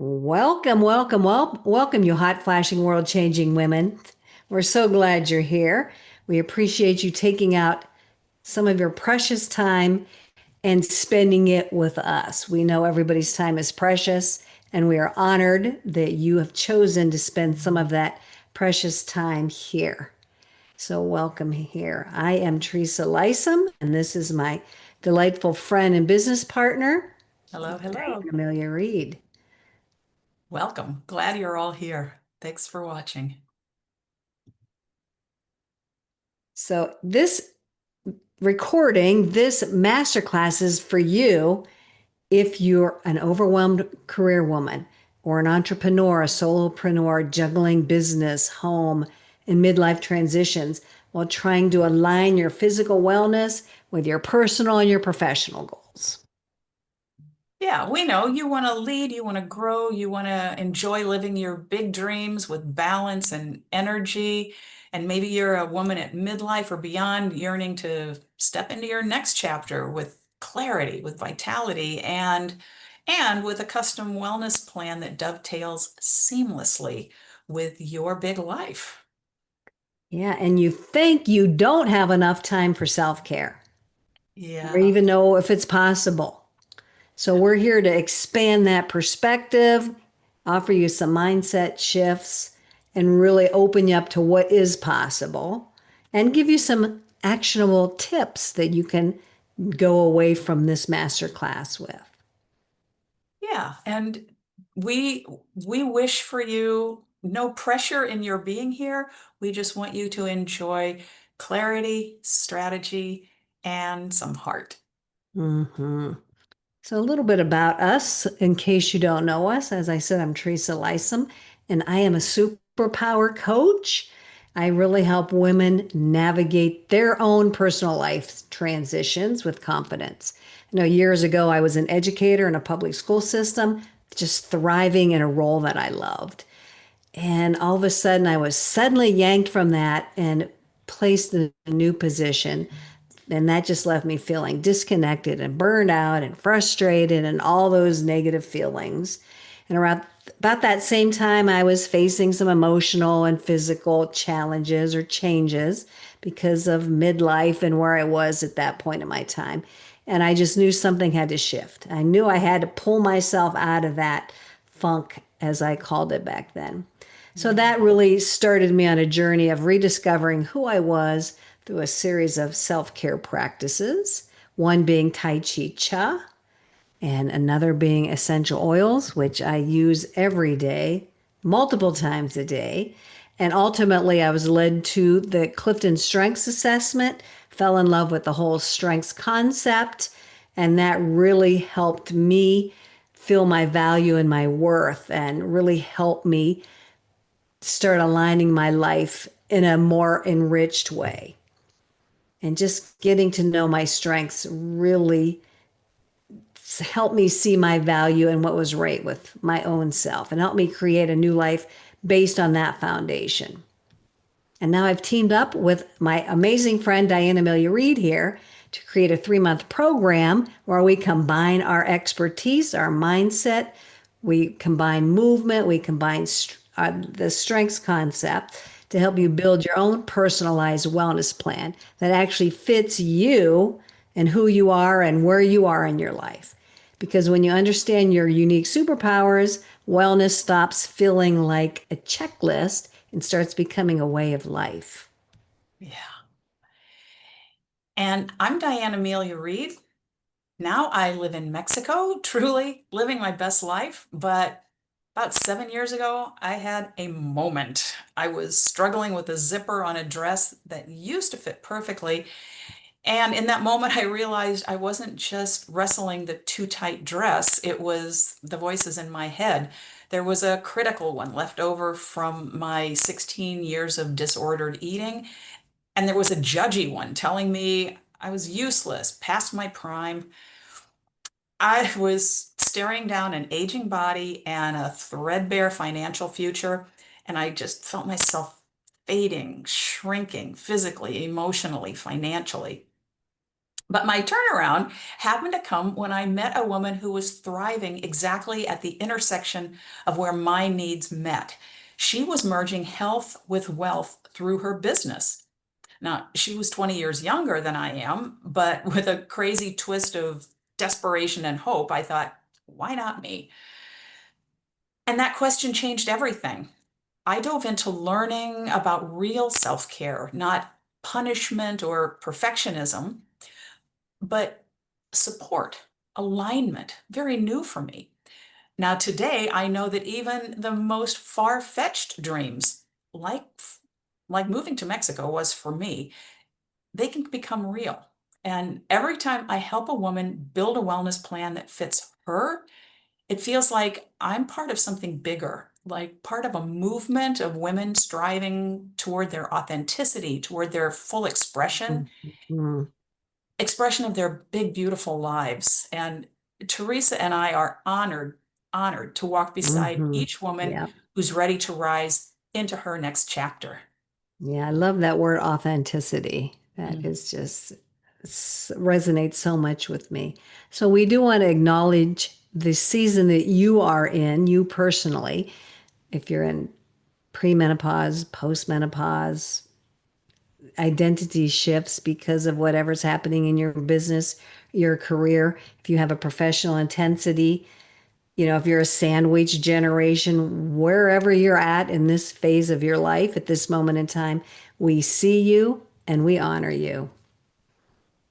Welcome, you hot flashing world changing women. We're so glad you're here. We appreciate you taking out some of your precious time and spending it with us. We know everybody's time is precious, and we are honored that you have chosen to spend some of that precious time here. So, welcome here. I am Teresa Lysam, and this is my delightful friend and business partner, Hello, hello. Amelia Reed. Welcome. Glad you're all here. Thanks for watching. So, this masterclass is for you if you're an overwhelmed career woman or an entrepreneur, a solopreneur juggling business, home, and midlife transitions while trying to align your physical wellness with your personal and your professional goals. Yeah, we know you want to lead, you want to grow, you want to enjoy living your big dreams with balance and energy. And maybe you're a woman at midlife or beyond, yearning to step into your next chapter with clarity, with vitality, and with a custom wellness plan that dovetails seamlessly with your big life. Yeah, and you think you don't have enough time for self care or Yeah. even know if it's possible. So we're here to expand that perspective, offer you some mindset shifts, and really open you up to what is possible and give you some actionable tips that you can go away from this masterclass with. Yeah, and we we wish for you no pressure in your being here. We just want you to enjoy clarity, strategy, and some heart. hmm So, a little bit about us, in case you don't know us. As I said, I'm Teresa Lysam, and I am a superpower coach. I really help women navigate their own personal life transitions with confidence. Years ago, I was an educator in a public school system, just thriving in a role that I loved. And all of a sudden, I was suddenly yanked from that and placed in a new position, and that just left me feeling disconnected and burned out and frustrated and all those negative feelings. And around about that same time, I was facing some emotional and physical challenges or changes because of midlife and where I was at that point in my time. And I just knew something had to shift. I knew I had to pull myself out of that funk, as I called it back then. So that really started me on a journey of rediscovering who I was through a series of self care practices, one being Tai Chi Cha, and another being essential oils, which I use every day, multiple times a day. And ultimately, I was led to the Clifton Strengths Assessment, fell in love with the whole strengths concept, and that really helped me feel my value and my worth and really helped me start aligning my life in a more enriched way. And just getting to know my strengths really helped me see my value and what was right with my own self and helped me create a new life based on that foundation. And now I've teamed up with my amazing friend Diana Amelia Reed here to create a 3-month program where we combine our expertise, our mindset, we combine movement, we combine the strengths concept to help you build your own personalized wellness plan that actually fits you and who you are and where you are in your life. Because when you understand your unique superpowers, wellness stops feeling like a checklist and starts becoming a way of life. Yeah. And I'm Diane Amelia Reed. Now I live in Mexico, truly living my best life. But about 7 years ago, I had a moment. I was struggling with a zipper on a dress that used to fit perfectly. And in that moment, I realized I wasn't just wrestling the too tight dress, it was the voices in my head. There was a critical one left over from my 16 years of disordered eating, and there was a judgy one telling me I was useless, past my prime. I was staring down an aging body and a threadbare financial future, and I just felt myself fading, shrinking physically, emotionally, financially. But my turnaround happened to come when I met a woman who was thriving exactly at the intersection of where my needs met. She was merging health with wealth through her business. Now, she was 20 years younger than I am, but with a crazy twist of desperation and hope, I thought, why not me? And that question changed everything. I dove into learning about real self care, not punishment or perfectionism, but support, alignment, very new for me. Now, today, I know that even the most far-fetched dreams, like like moving to Mexico was for me, they can become real. And every time I help a woman build a wellness plan that fits her, it feels like I'm part of something bigger, like part of a movement of women striving toward their authenticity, toward their full Mhm. expression of their big, beautiful lives. And Teresa and I are honored to walk beside Mhm. each woman Yeah. who's ready to rise into her next chapter. Yeah, I love that word authenticity. That Mm. is just resonates so much with me. So we do want to acknowledge the season that you are in, you personally, if you're in premenopause, postmenopause, identity shifts because of whatever's happening in your business, your career, if you have a professional intensity, if you're a sandwich generation, wherever you're at in this phase of your life at this moment in time, we see you and we honor you.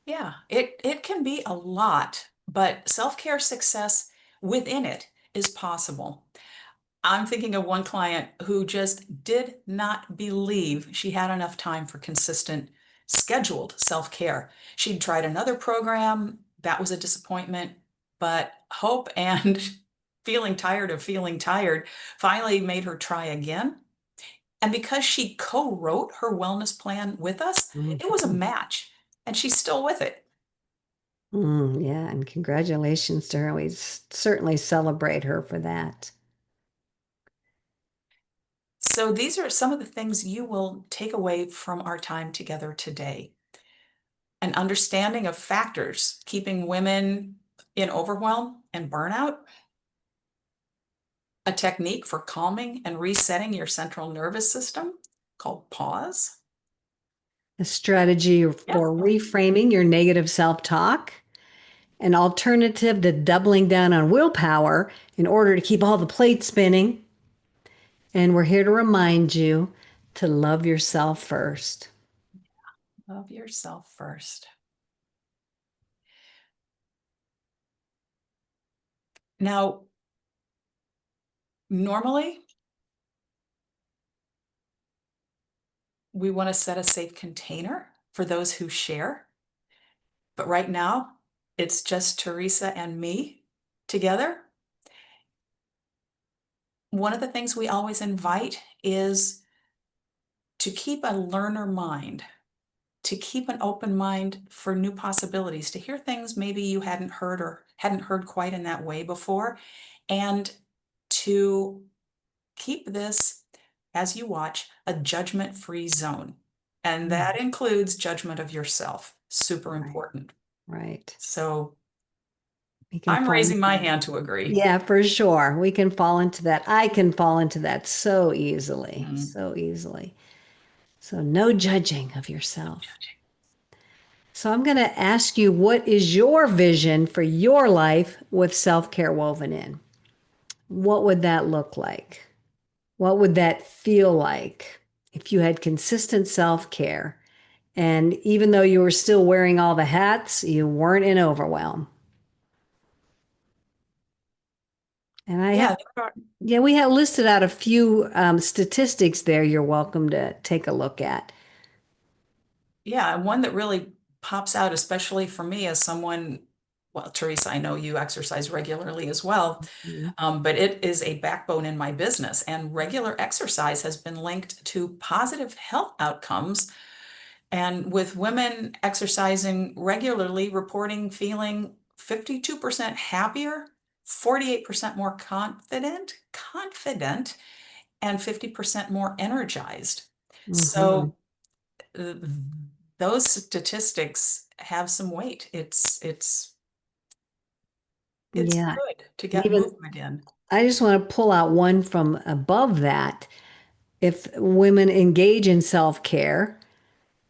Yeah, it can be a lot, but self-care success within it is possible. I'm thinking of one client who just did not believe she had enough time for consistent, scheduled self-care. She'd tried another program, that was a disappointment, but hope and feeling tired of feeling tired finally made her try again. And because she co-wrote her wellness plan with us, it was a Mhm. match, and she's still with it. Yeah, and congratulations to her. We certainly celebrate her for that. So these are some of the things you will take away from our time together today. An understanding of factors keeping women in overwhelm and burnout, a technique for calming and resetting your central nervous system called pause. A strategy Yeah. for reframing your negative self talk, an alternative to doubling down on willpower in order to keep all the plates spinning. And we're here to remind you to love yourself first. Love yourself first. Now, normally we want to set a safe container for those who share, but right now it's just Teresa and me together. One of the things we always invite is to keep a learner mind, to keep an open mind for new possibilities, to hear things maybe you hadn't heard or hadn't heard quite in that way before, and to keep this, as you watch, a judgment-free zone. And Mm, that includes judgment of yourself. Super right, important. right. So We can I'm fall raising into my that. hand to agree. Yeah, for sure. We can fall into that. I can fall into that so easily, Mm. so easily. So, no judging of yourself. So, I'm going to ask you, what is your vision for your life with self care woven in? What would that look like? What would that feel like if you had consistent self care? And even though you were still wearing all the hats, you weren't in overwhelm. And I have, Yeah, there are- yeah, we have listed out a few statistics there you're welcome to take a look at. yeah, and one that really pops out, especially for me as someone, well, Teresa, I know you exercise regularly as well, Mhm. but it is a backbone in my business. And regular exercise has been linked to positive health outcomes. And with women exercising regularly, reporting feeling 52% happier, 48% more confident, and 50% more energized. Mhm. So those statistics have some weight. It's Yeah. good to And get even movement in. I just want to pull out one from above that. If women engage in self-care,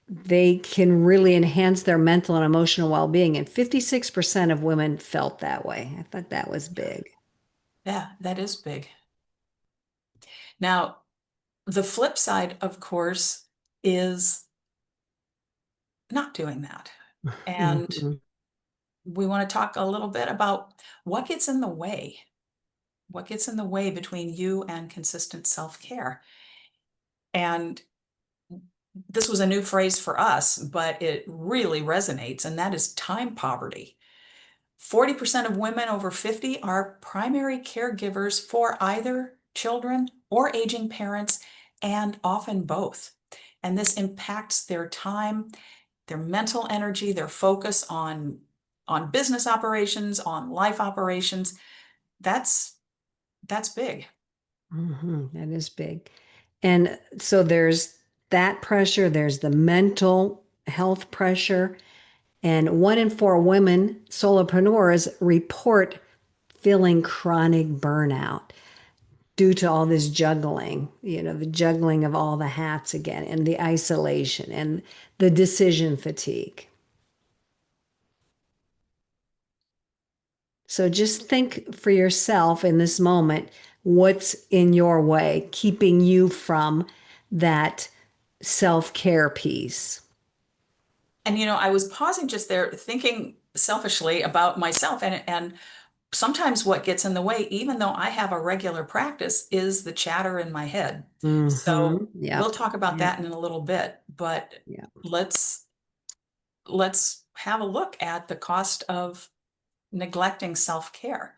they can really enhance their mental and emotional well-being. And 56% of women felt that way. I thought that was big. Yeah, that is big. Now, the flip side, of course, is not doing that. And Mhm. we want to talk a little bit about what gets in the way. What gets in the way between you and consistent self-care? And this was a new phrase for us, but it really resonates, and that is time poverty. 40% of women over 50 are primary caregivers for either children or aging parents, and often both. And this impacts their time, their mental energy, their focus on business operations, on life operations. That's that's big. That is big. And so there's that pressure, there's the mental health pressure, and 1 in 4 women solopreneurs report feeling chronic burnout due to all this juggling, the juggling of all the hats again, and the isolation and the decision fatigue. So just think for yourself in this moment what's in your way, keeping you from that self care piece. And I was pausing just there, thinking selfishly about myself, and sometimes what gets in the way, even though I have a regular practice, is the chatter in my head. So we'll Yep. talk about Yep. that in a little bit, but Yep. let's let's have a look at the cost of neglecting self-care.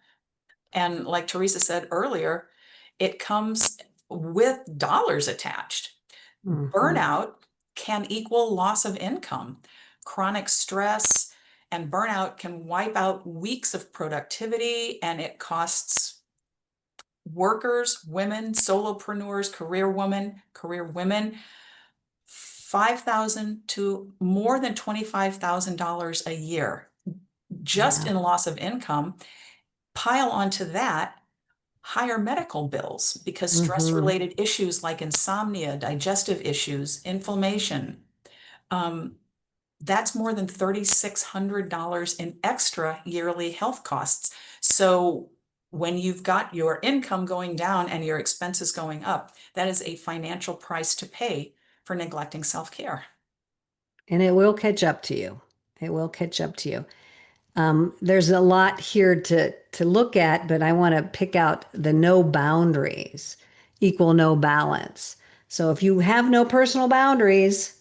And like Teresa said earlier, it comes with dollars attached. hmm Burnout can equal loss of income. Chronic stress and burnout can wipe out weeks of productivity, and it costs workers, women, solopreneurs, career women, 5,000 to more than $25,000 a year just Yeah. in loss of income. Pile onto that higher medical bills because stress hmm related issues like insomnia, digestive issues, inflammation, um, that's more than $3,600 in extra yearly health costs. So when you've got your income going down and your expenses going up, that is a financial price to pay for neglecting self-care. And it will catch up to you. It will catch up to you. There's a lot here to look at, but I want to pick out the no boundaries equal no balance. So if you have no personal boundaries,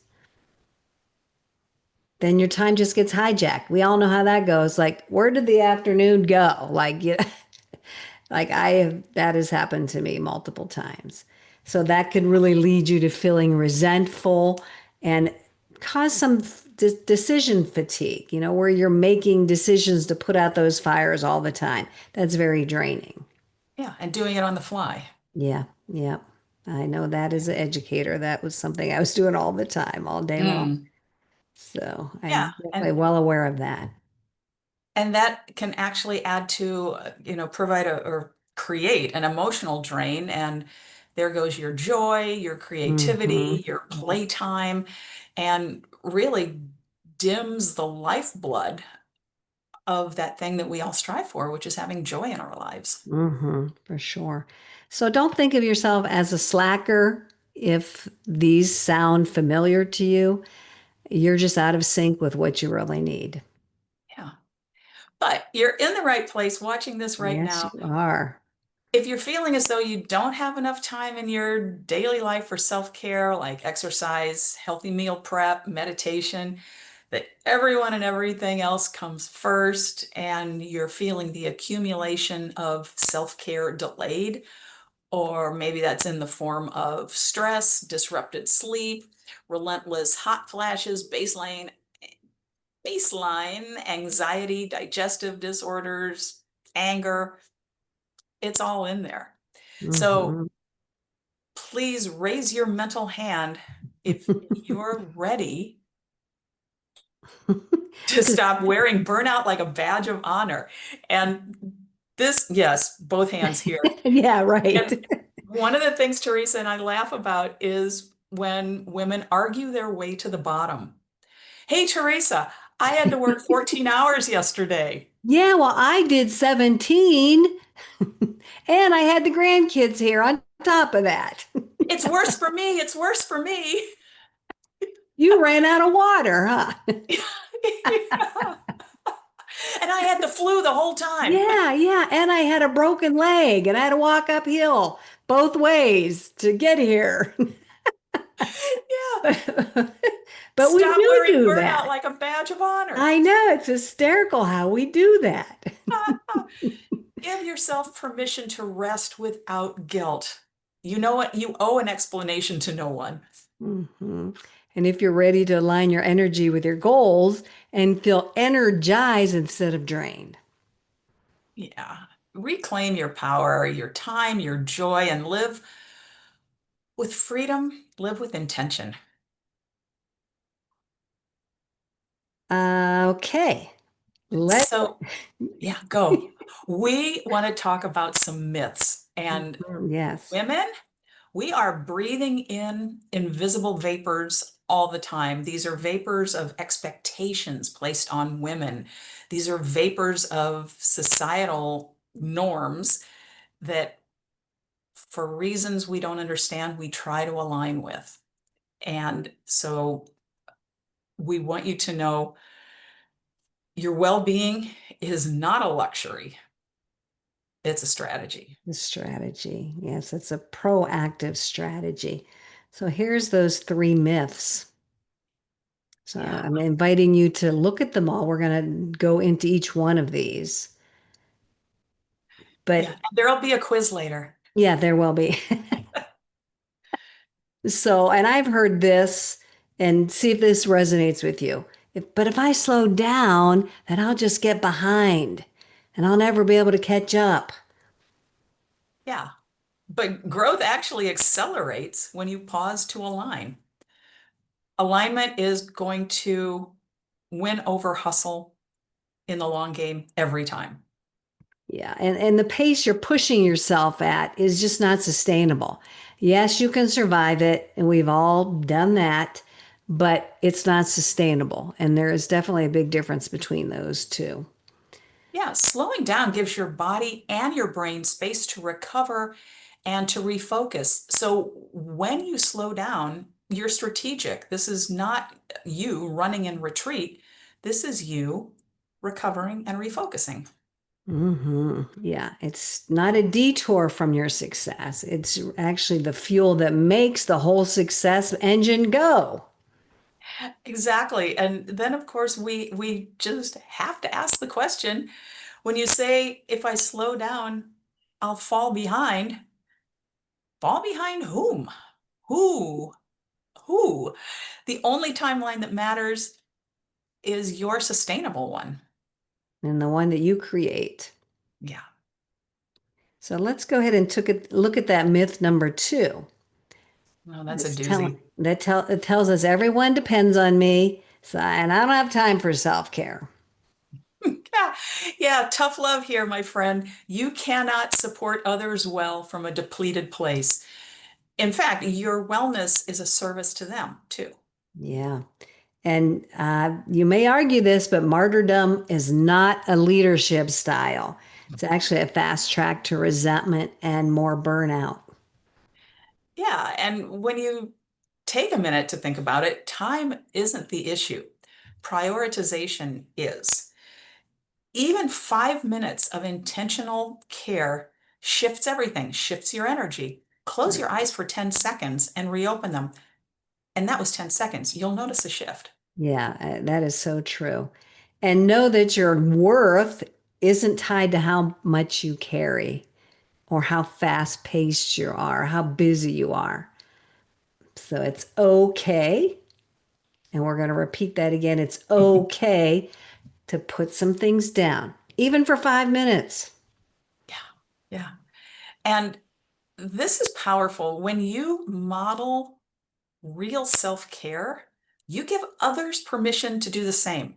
then your time just gets hijacked. We all know how that goes. Like, where did the afternoon go? Like, like that has happened to me multiple times. So that could really lead you to feeling resentful and cause some decision fatigue, where you're making decisions to put out those fires all the time. That's very draining. Yeah, and doing it on the fly. Yeah, yeah. I know that as an educator, that was something I was doing all the time, all day long. Mm, So yeah, I'm definitely well aware of that. and that can actually add to, provide or create an emotional drain. And there goes your joy, your hmm creativity, your playtime, and really dims the lifeblood of that thing that we all strive for, which is having joy in our lives. For sure. So don't think of yourself as a slacker if these sound familiar to you. You're just out of sync with what you really need. Yeah. But you're in the right place watching this right Yes, now. you are. If you're feeling as though you don't have enough time in your daily life for self-care, like exercise, healthy meal prep, meditation, that everyone and everything else comes first, and you're feeling the accumulation of self-care delayed, or maybe that's in the form of stress, disrupted sleep, relentless hot flashes, baseline anxiety, digestive disorders, anger, it's all in there. So hmm please raise your mental hand if you're ready to 'Cause- stop wearing burnout like a badge of honor. And this, yes, both hands here. yeah, right. And one of the things Teresa and I laugh about is when women argue their way to the bottom. Hey, Teresa, I had to work 14 hours yesterday. Yeah, well, I did 17 and I had the grandkids here on top of that. It's worse for me. It's worse for me. You ran out of water, huh? Yeah. And I had the flu the whole time. Yeah, yeah. And I had a broken leg and I had to walk uphill both ways to get here. Yeah. But we Stop wearing do burnout that. like a badge of honor. I know it's hysterical how we do that. Give yourself permission to rest without guilt. You know what? You owe an explanation to no one. Mhm. And if you're ready to align your energy with your goals and feel energized instead of drained. Yeah. Reclaim your power, your time, your joy, and live with freedom, live with intention. Okay. Let So, yeah, go. We want to talk about some myths. And yes, women, we are breathing in invisible vapors all the time. These are vapors of expectations placed on women. These are vapors of societal norms that, for reasons we don't understand, we try to align with. And so we want you to know your well-being is not a luxury, it's a strategy. the strategy. Yes, it's a proactive strategy. So here's those three myths. So Yeah. I'm inviting you to look at them all. We're going to go into each one of these. Yeah. But And there'll be a quiz later. yeah, there will be. So, and I've heard this and see if this resonates with you. But if I slow down, then I'll just get behind and I'll never be able to catch up. Yeah. But growth actually accelerates when you pause to align. Alignment is going to win over hustle in the long game every time. Yeah, and the pace you're pushing yourself at is just not sustainable. Yes, you can survive it, and we've all done that, but it's not sustainable. And there is definitely a big difference between those two. Yeah, slowing down gives your body and your brain space to recover and to refocus. So when you slow down, you're strategic. This is not you running in retreat. This is you recovering and refocusing. Yeah, it's not a detour from your success. It's actually the fuel that makes the whole success engine go. Exactly. And then of course we just have to ask the question, when you say if I slow down, I'll fall behind whom? Who? Who? The only timeline that matters is your sustainable one. And the one that you create. Yeah. So let's go ahead and look at that myth number two. Well, that's a It's doozy. it tells us everyone depends on me, so and I don't have time for self-care. Yeah. Yeah, tough love here, my friend. You cannot support others well from a depleted place. In fact, your wellness is a service to them too. Yeah. And you may argue this, but martyrdom is not a leadership style. It's actually a fast track to resentment and more burnout. Yeah, and when you take a minute to think about it, time isn't the issue. Prioritization is. Even 5 minutes of intentional care shifts everything, shifts your energy. Close your eyes for 10 seconds and reopen them. And that was 10 seconds. You'll notice a shift. Yeah, that is so true. And know that your worth isn't tied to how much you carry or how fast paced you are, how busy you are. So it's okay. And we're going to repeat that again. It's okay to put some things down, even for 5 minutes. Yeah, yeah. And this is powerful. When you model real self-care, you give others permission to do the same.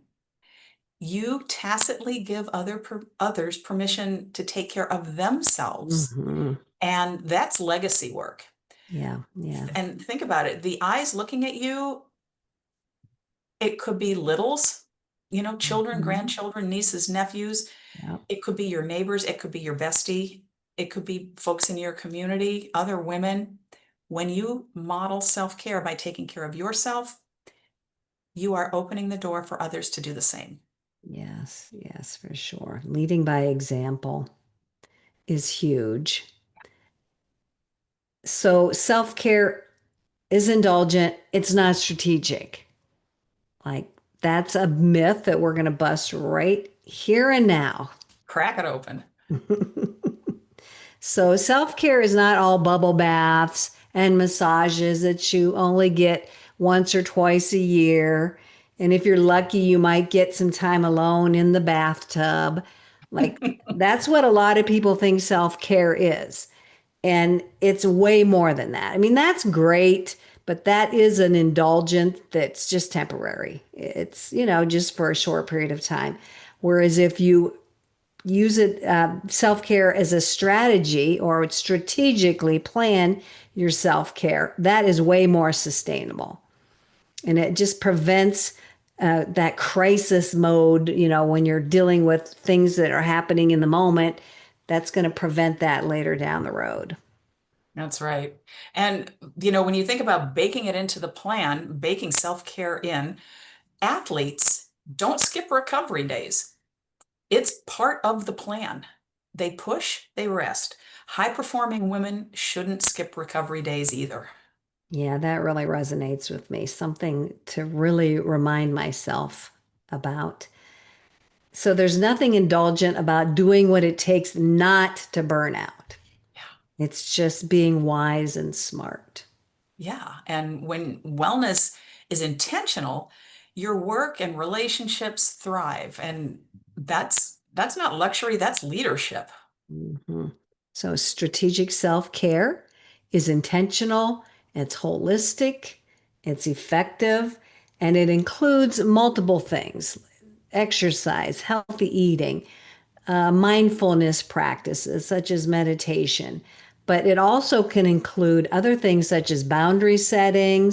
You tacitly give others permission to take care of themselves. Hmm. And that's legacy work. Yeah, yeah. And think about it, the eyes looking at you, it could be littles, children, Hmm. grandchildren, nieces, nephews. Yeah, It could be your neighbors. It could be your bestie. It could be folks in your community, other women. When you model self-care by taking care of yourself, you are opening the door for others to do the same. yes, yes, for sure. Leading by example is huge. So self-care is indulgent, it's not strategic. Like that's a myth that we're going to bust right here and now. Crack it open. So self-care is not all bubble baths and massages that you only get once or twice a year. And if you're lucky, you might get some time alone in the bathtub. Like that's what a lot of people think self-care is. And it's way more than that. I mean, that's great, but that is an indulgent that's just temporary. It's, just for a short period of time. Whereas if you use it, self-care as a strategy or strategically plan your self-care, that is way more sustainable. And it just prevents that crisis mode, when you're dealing with things that are happening in the moment, that's going to prevent that later down the road. That's right. And, when you think about baking it into the plan, baking self-care in, athletes don't skip recovery days. It's part of the plan. They push, they rest. High-performing women shouldn't skip recovery days either. Yeah, that really resonates with me. Something to really remind myself about. So there's nothing indulgent about doing what it takes not to burn out. Yeah. It's just being wise and smart. Yeah. And when wellness is intentional, your work and relationships thrive. And that's not luxury, that's leadership. Mhm. So strategic self-care is intentional, it's holistic, it's effective, and it includes multiple things: exercise, healthy eating, mindfulness practices such as meditation. But it also can include other things such as boundary setting,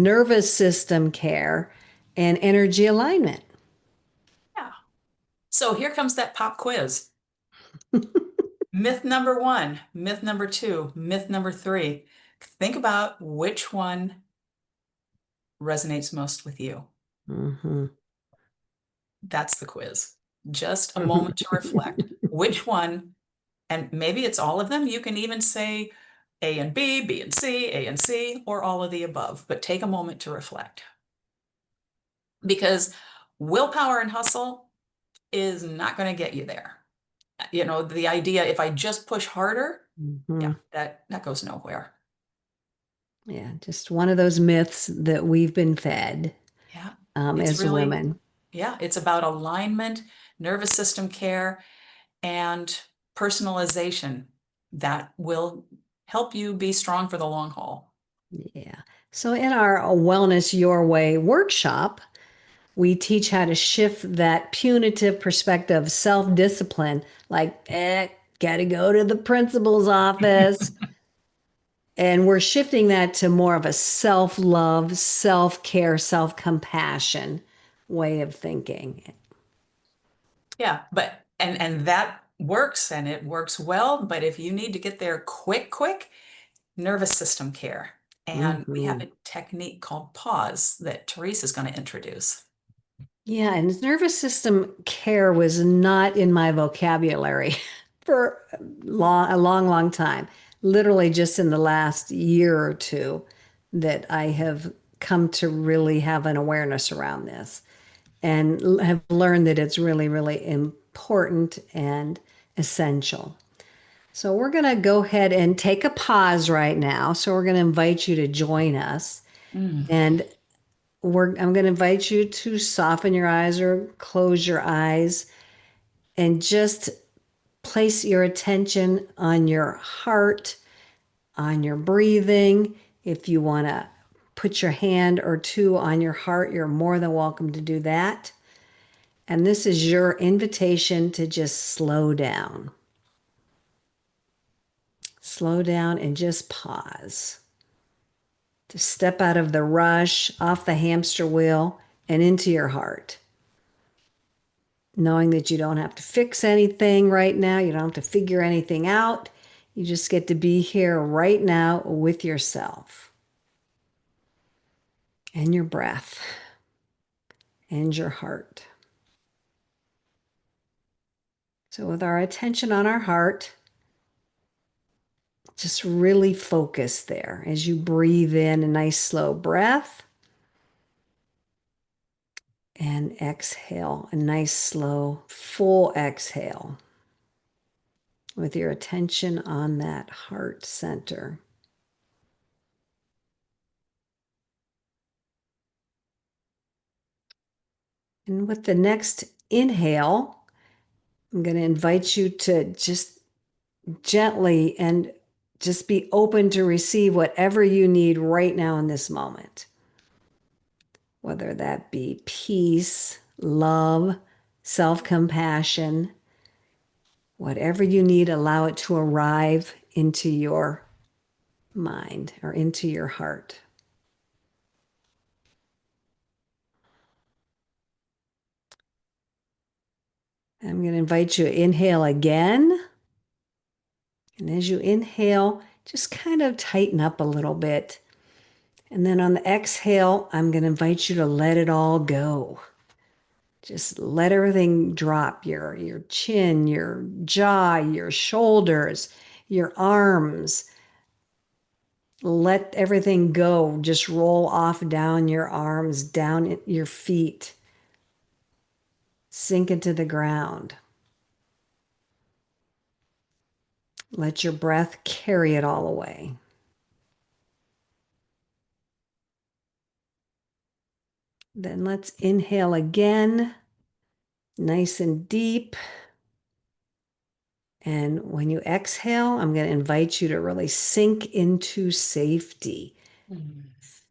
nervous system care, and energy alignment. Yeah. So here comes that pop quiz. Myth number one, myth number two, myth number three. Think about which one resonates most with you. Mhm. That's the quiz. Just a moment to reflect. Which one, and maybe it's all of them. You can even say A and B, B and C, A and C, or all of the above, but take a moment to reflect. Because willpower and hustle is not going to get you there. The idea, if I just push harder, yeah, Mhm. that goes nowhere. Yeah, just one of those myths that we've been fed Yeah, it's as really, women. yeah, it's about alignment, nervous system care, and personalization that will help you be strong for the long haul. Yeah. So in our Wellness Your Way workshop, we teach how to shift that punitive perspective of self-discipline, like, gotta go to the principal's office. And we're shifting that to more of a self-love, self-care, self-compassion way of thinking. Yeah, but and that works and it works well, but if you need to get there quick, nervous system care. And we have Hmm. a technique called pause that Teresa's going to introduce. Yeah, and nervous system care was not in my vocabulary for a long, long time. Literally just in the last year or two that I have come to really have an awareness around this and have learned that it's really, really important and essential. So we're going to go ahead and take a pause right now. So we're going to invite you to join us. Mm. And I'm going to invite you to soften your eyes or close your eyes and just place your attention on your heart, on your breathing. If you want to put your hand or two on your heart, you're more than welcome to do that. And this is your invitation to just slow down. Slow down and just pause. To step out of the rush, off the hamster wheel, and into your heart. Knowing that you don't have to fix anything right now, you don't have to figure anything out. You just get to be here right now with yourself and your breath and your heart. So, with our attention on our heart, just really focus there as you breathe in a nice slow breath and exhale, a nice slow full exhale with your attention on that heart center. And with the next inhale, I'm going to invite you to just gently and just be open to receive whatever you need right now in this moment, whether that be peace, love, self compassion, whatever you need, allow it to arrive into your mind or into your heart. I'm going to invite you to inhale again. And as you inhale, just kind of tighten up a little bit. And then on the exhale, I'm going to invite you to let it all go. Just let everything drop, your chin, your jaw, your shoulders, your arms. Let everything go. Just roll off down your arms, down your feet. Sink into the ground. Let your breath carry it all away. Then let's inhale again, nice and deep. And when you exhale, I'm going to invite you to really sink into safety, Mm.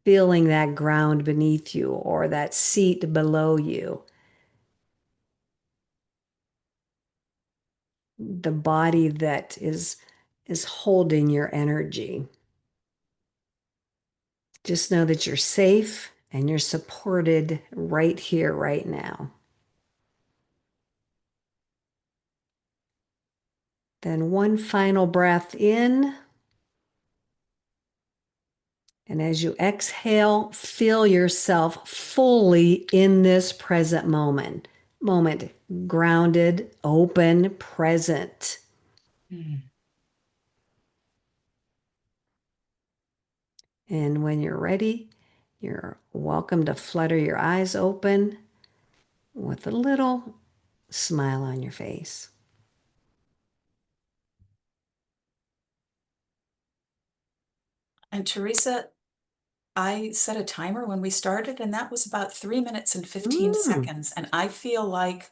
feeling that ground beneath you or that seat below you, the body that is holding your energy. Just know that you're safe and you're supported right here, right now. Then one final breath in. And as you exhale, feel yourself fully in this present moment, grounded, open, present. Mm. And when you're ready, you're welcome to flutter your eyes open with a little smile on your face. And Teresa, I set a timer when we started, and that was about 3 minutes and 15 Mm, seconds. And I feel like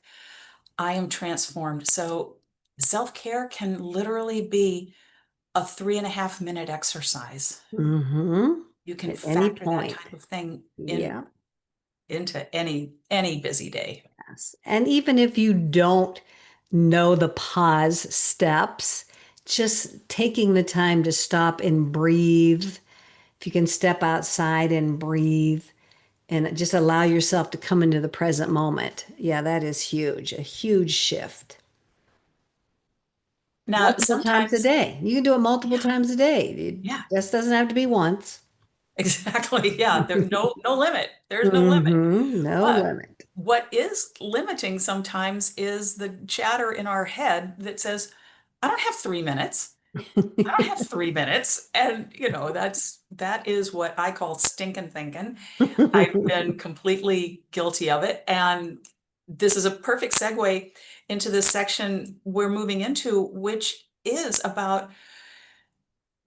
I am transformed. So self-care can literally be a 3.5 minute exercise. mm-hmm. You can At any factor that point. type of thing in Yeah. into any busy day. Yes. And even if you don't know the pause steps, just taking the time to stop and breathe. If you can step outside and breathe and just allow yourself to come into the present moment. Yeah, that is huge, a huge shift. Now, Multiple times a sometimes, day. You can do it multiple yeah, times a day. It yeah, just doesn't have to be once. exactly. Yeah, there's no limit. There's no limit. Mm-hmm. No But limit. what is limiting sometimes is the chatter in our head that says, I don't have 3 minutes. I don't have 3 minutes. And that is what I call stinking thinking. I've been completely guilty of it. And this is a perfect segue into this section we're moving into, which is about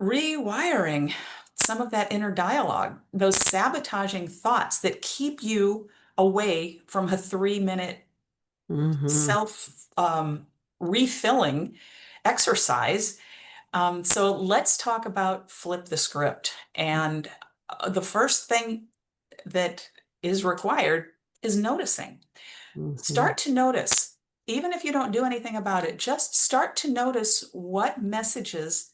rewiring some of that inner dialogue, those sabotaging thoughts that keep you away from a 3 minute Mm-hmm. self refilling exercise. So let's talk about flip the script. And The first thing that is required is noticing. Mhm. Start to notice, even if you don't do anything about it, just start to notice what messages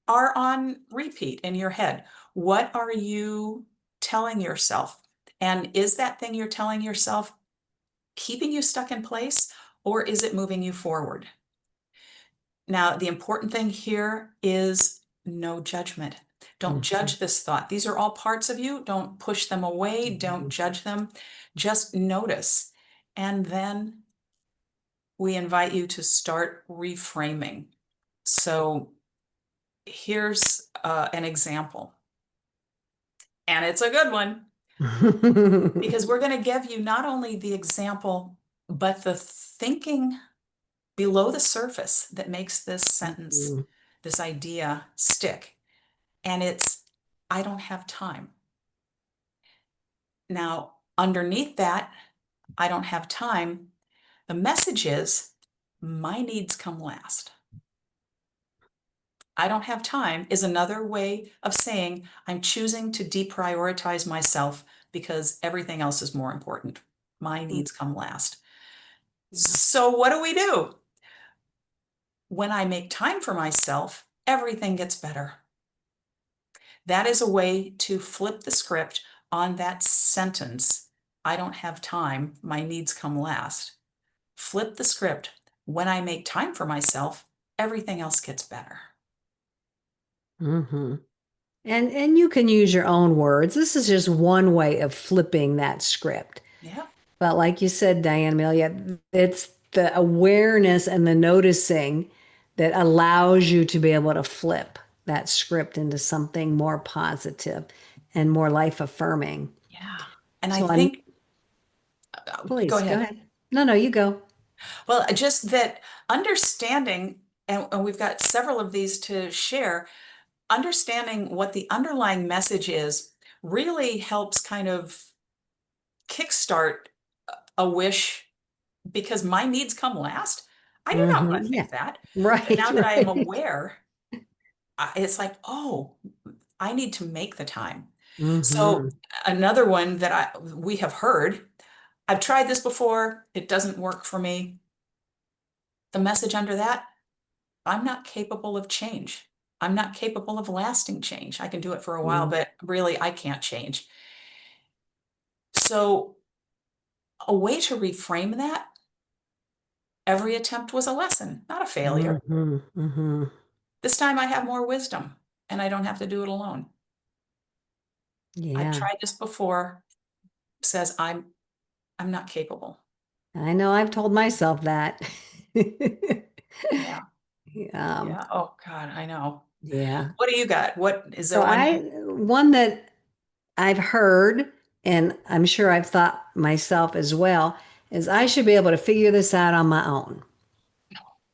are on repeat in your head. What are you telling yourself? And is that thing you're telling yourself keeping you stuck in place, or is it moving you forward? Now, the important thing here is no judgment. Don't Mhm. judge this thought. These are all parts of you. Don't push them away. Don't Mhm. judge them. Just notice. And then we invite you to start reframing. So here's an example, and it's a good one because we're going to give you not only the example, but the thinking below the surface that makes this sentence, Mhm. this idea stick. And it's, I don't have time. Now, underneath that, I don't have time, the message is, my needs come last. I don't have time is another way of saying I'm choosing to deprioritize myself because everything else is more important. My needs come last. Yeah. So, what do we do? When I make time for myself, everything gets better. That is a way to flip the script on that sentence. I don't have time. My needs come last. Flip the script. When I make time for myself, everything else gets better. Mhm. And you can use your own words. This is just one way of flipping that script. Yeah. But like you said, Diane Amelia, it's the awareness and the noticing that allows you to be able to flip that script into something more positive and more life affirming. Yeah. And I So, think, go please go ahead. ahead. No, no, you go. Well, just that understanding, and we've got several of these to share, understanding what the underlying message is really helps kind of kickstart a wish because my needs come last. I do not want to Yeah. think that. But Right, now that I am right. aware, it's like, oh, I need to make the time. So Hmm. another one that we have heard, I've tried this before, it doesn't work for me. The message under that, I'm not capable of change. I'm not capable of lasting change. I can do it for a while, but really I can't change. So a way to reframe that, every attempt was a lesson, not a failure. Hmm. Hmm. This time I have more wisdom and I don't have to do it alone. I've Yeah. tried this before, says I'm not capable. I know I've told myself that. Yeah. Um, Yeah. Oh God, I know. yeah. What do you got? What is So there one you one that I've heard, and I'm sure I've thought myself as well, is I should be able to figure this out on my own.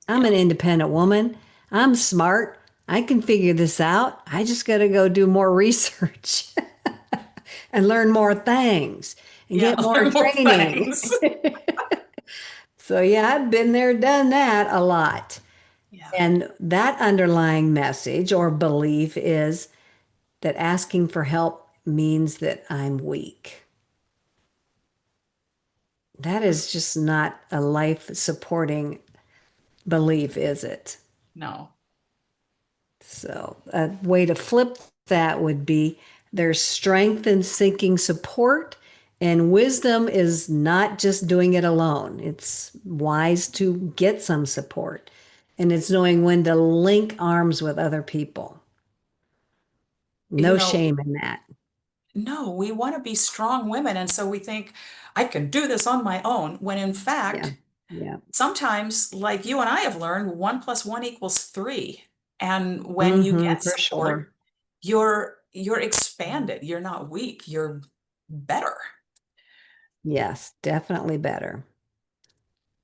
I'm yeah. an independent woman. I'm smart. I can figure this out. I just got to go do more research and learn more things and Yeah, get more learn more training. things. So, yeah, I've been there, done that a lot. Yeah. And that underlying message or belief is that asking for help means that I'm weak. That is just not a life supporting belief, is it? No. So, a way to flip that would be there's strength in seeking support, and wisdom is not just doing it alone. It's wise to get some support, and it's knowing when to link arms with other people. You No know, shame in that. no, we want to be strong women. And so we think, I can do this on my own. When in Yeah. fact, Yeah. sometimes, like you and I have learned, one plus one equals three. And when you Hmm, get for support, sure. you're expanded. You're not weak. You're better. Yes, definitely better.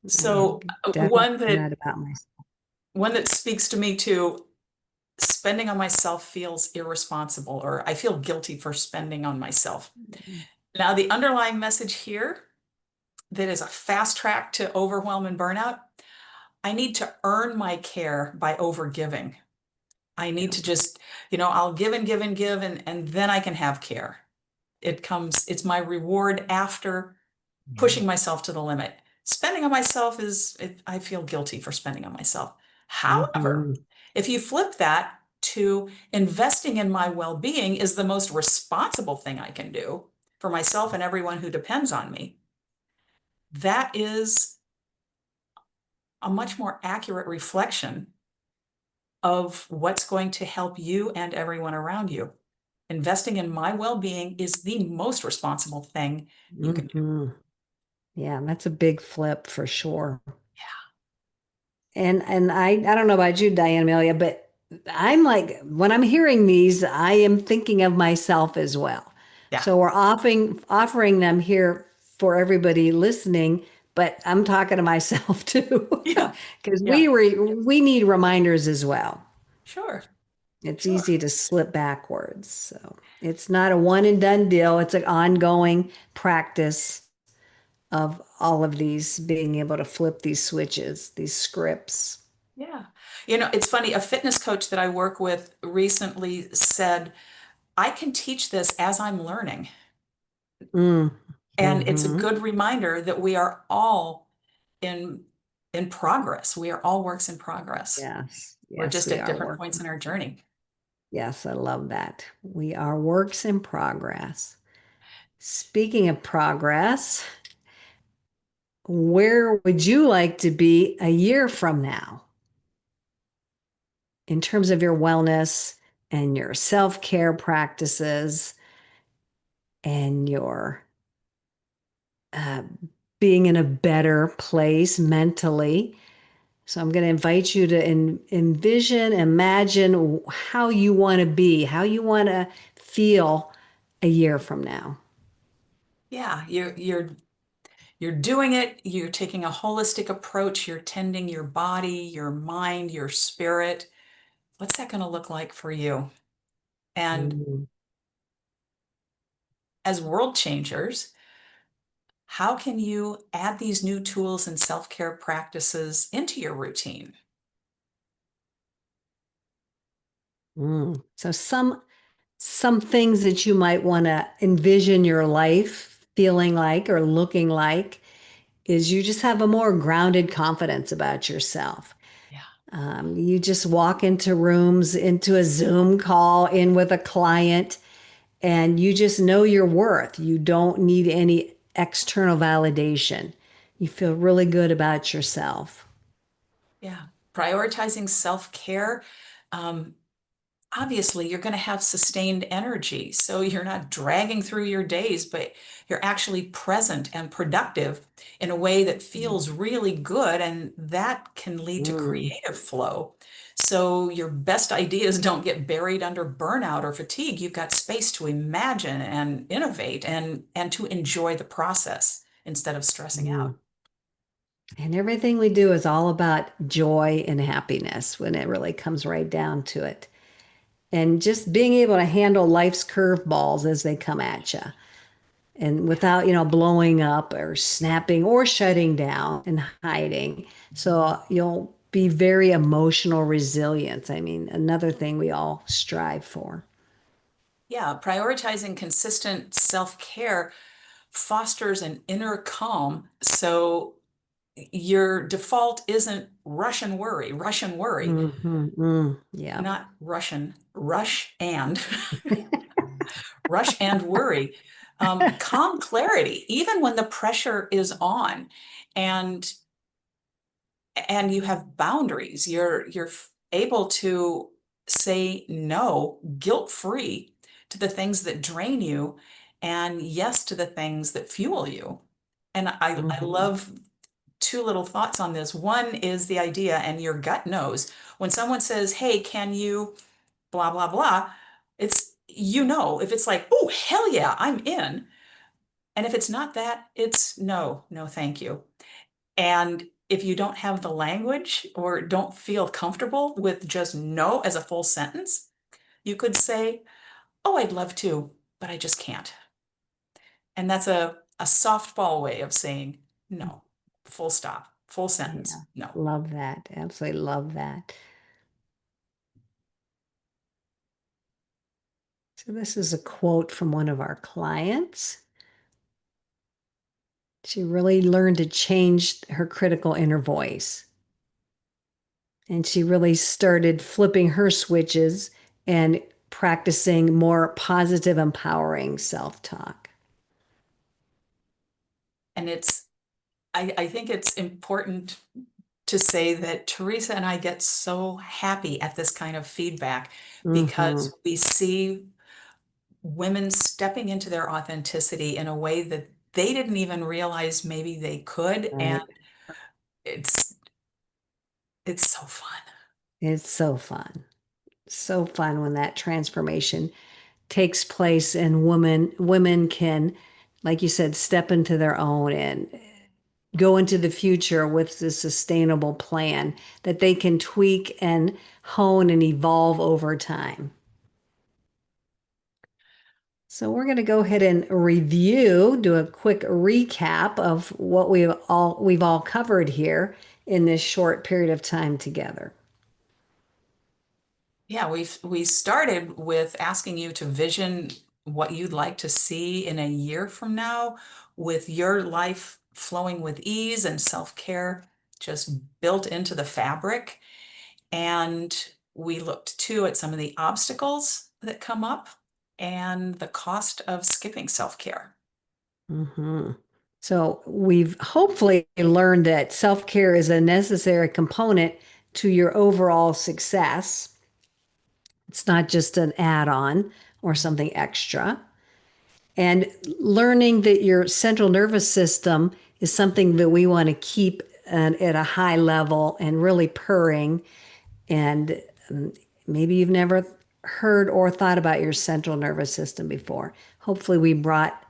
I So definitely learned that about myself. one that speaks to me too, spending on myself feels irresponsible, or I feel guilty for spending on myself. Now, the underlying message here that is a fast track to overwhelm and burnout, I need to earn my care by overgiving. I need to just, I'll give and give and give, and then I can have care. It's my reward after Yeah. pushing myself to the limit. Spending on myself I feel guilty for spending on myself. However, Hmm. if you flip that to investing in my well-being is the most responsible thing I can do for myself and everyone who depends on me, that is a much more accurate reflection of what's going to help you and everyone around you. Investing in my well-being is the most responsible thing you can do. Hmm. Yeah, that's a big flip for sure. And I don't know about you, Diane Amelia, but I'm like when I'm hearing these, I am thinking of myself as well. Yeah. So we're offering them here for everybody listening, but I'm talking to myself too, Yeah. because Yeah. we need reminders as well. Sure. It's Sure. easy to slip backwards. So it's not a one and done deal. It's an ongoing practice of all of these being able to flip these switches, these scripts. Yeah. It's funny, a fitness coach that I work with recently said, I can teach this as I'm learning. Mm. And it's a Hmm. good reminder that we are all in in progress. We are all works in progress. Yes, We're yes, just we at are different points working. in our journey. Yes, I love that. We are works in progress. Speaking of progress, where would you like to be a year from now in terms of your wellness and your self-care practices and your uh, being in a better place mentally? So I'm going to invite you to envision, imagine how you want to be, how you want to feel a year from now. Yeah, you're doing it, you're taking a holistic approach, you're tending your body, your mind, your spirit. What's that going to look like for you? And Mm. as world changers, how can you add these new tools and self-care practices into your routine? Mm. So some things that you might want to envision your life feeling like or looking like is you just have a more grounded confidence about yourself. Yeah. You just walk into rooms, into a Zoom call, in with a client, and you just know your worth. You don't need any external validation. You feel really good about yourself. Yeah. Prioritizing self-care. Um, Obviously, you're going to have sustained energy. So you're not dragging through your days, but you're actually present and productive in a way that feels really good. And that can lead to Mm, creative flow. So your best ideas don't get buried under burnout or fatigue. You've got space to imagine and innovate and to enjoy the process instead of stressing out. mm. And everything we do is all about joy and happiness when it really comes right down to it. And just being able to handle life's curveballs as they come at you and without, blowing up or snapping or shutting down and hiding. So you'll be very emotional resilience. I mean, another thing we all strive for. Yeah, prioritizing consistent self-care fosters an inner calm. So your default isn't rush and worry, Hmm. Mm, yeah. not Russian, rush and worry. Calm clarity, even when the pressure is on, and and you have boundaries. You're able to say no guilt-free to the things that drain you, and yes to the things that fuel you. And I Hmm. love two little thoughts on this. One is the idea, and your gut knows when someone says, "Hey, can you blah blah blah?" It's if it's like, "Oh, hell yeah, I'm in." And if it's not that, it's no, no, thank you. And if you don't have the language or don't feel comfortable with just no as a full sentence, you could say, "Oh, I'd love to, but I just can't." And that's a softball way of saying no, full stop, full Yeah. sentence, no. Love that. Absolutely love that. So this is a quote from one of our clients. She really learned to change her critical inner voice. And she really started flipping her switches and practicing more positive, empowering self talk. And I think it's important to say that Teresa and I get so happy at this kind of feedback Mm-hmm. because we see women stepping into their authenticity in a way that they didn't even realize maybe they could. And Right. it's it's so fun. It's so fun. So fun when that transformation takes place and women can, like you said, step into their own and go into the future with a sustainable plan that they can tweak and hone and evolve over time. So we're going to go ahead and review, do a quick recap of what we've all covered here in this short period of time together. Yeah, we started with asking you to vision what you'd like to see in a year from now, with your life flowing with ease and self-care just built into the fabric. And we looked too at some of the obstacles that come up and the cost of skipping self-care. hmm So we've hopefully learned that self-care is a necessary component to your overall success. It's not just an add-on or something extra. And learning that your central nervous system is something that we want to keep at a high level and really purring. And maybe you've never heard or thought about your central nervous system before. Hopefully, we brought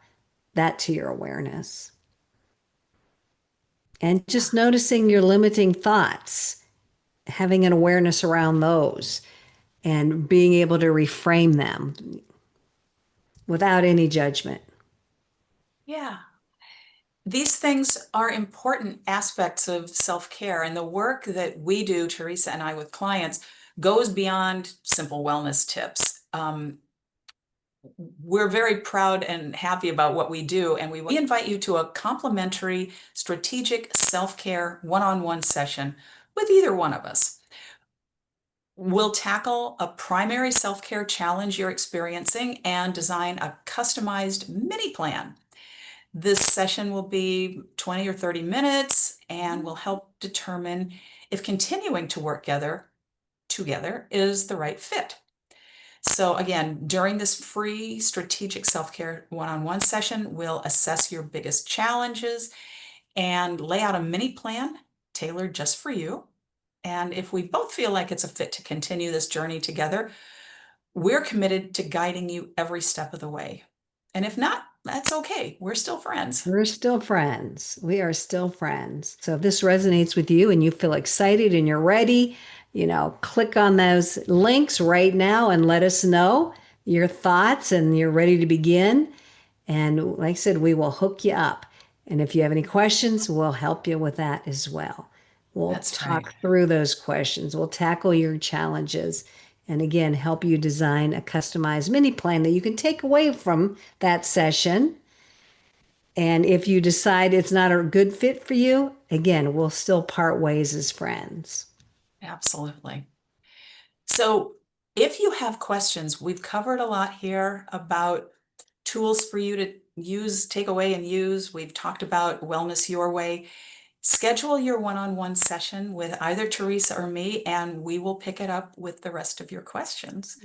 that to your awareness. And Yeah. just noticing your limiting thoughts, having an awareness around those, and being able to reframe them without any judgment. Yeah. These things are important aspects of self-care, and the work that we do, Teresa and I, with clients, goes beyond simple wellness tips. We're very proud and happy about what we do, and we invite you to a complimentary strategic self-care one-on-one session with either one of us. We'll tackle a primary self-care challenge you're experiencing and design a customized mini plan. This session will be 20 or 30 minutes and will help determine if continuing to work together is the right fit. So again, during this free strategic self-care one-on-one session, we'll assess your biggest challenges and lay out a mini plan tailored just for you. And if we both feel like it's a fit to continue this journey together, we're committed to guiding you every step of the way. And if not, that's okay. We're still friends. We're still friends. We are still friends. So if this resonates with you and you feel excited and you're ready, click on those links right now and let us know your thoughts and you're ready to begin. And like I said, we will hook you up. And if you have any questions, we'll help you with that as well. We'll That's right. talk through those questions. We'll tackle your challenges and again, help you design a customized mini plan that you can take away from that session. And if you decide it's not a good fit for you, again, we'll still part ways as friends. Absolutely. So if you have questions, we've covered a lot here about tools for you to use, take away and use. We've talked about wellness your way. Schedule your one-on-one session with either Teresa or me, and we will pick it up with the rest of your questions.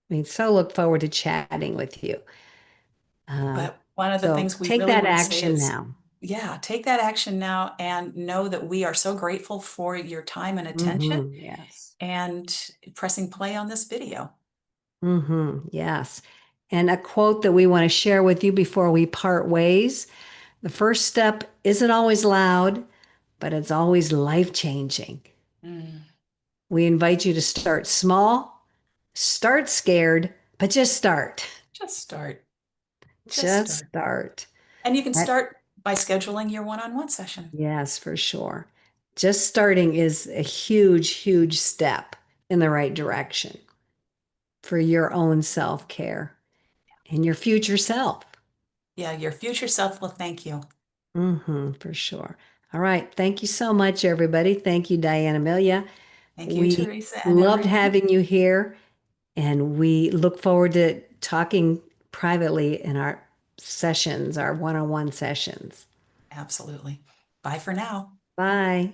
We so look forward to chatting with you. Uh, But one of the so things we take really that want to say action is, now. yeah, take that action now and know that we are so grateful for your time and attention Yes. and pressing play on this video. Yes. And a quote that we want to share with you before we part ways. The first step isn't always loud, but it's always life changing. Mm, We invite you to start small, start scared, but just start. just start. Just Just start. start. And you can That, start by scheduling your one-on-one session. yes, for sure. Just starting is a huge, huge step in the right direction. for your own self-care and your future self. Yeah, your future self will thank you. For sure. All right. Thank you so much, everybody. Thank you, Diane Amelia. Thank you, We Teresa, and loved everyone. having you here, and we look forward to talking privately in our sessions, our one-on-one sessions. Absolutely. Bye for now. Bye.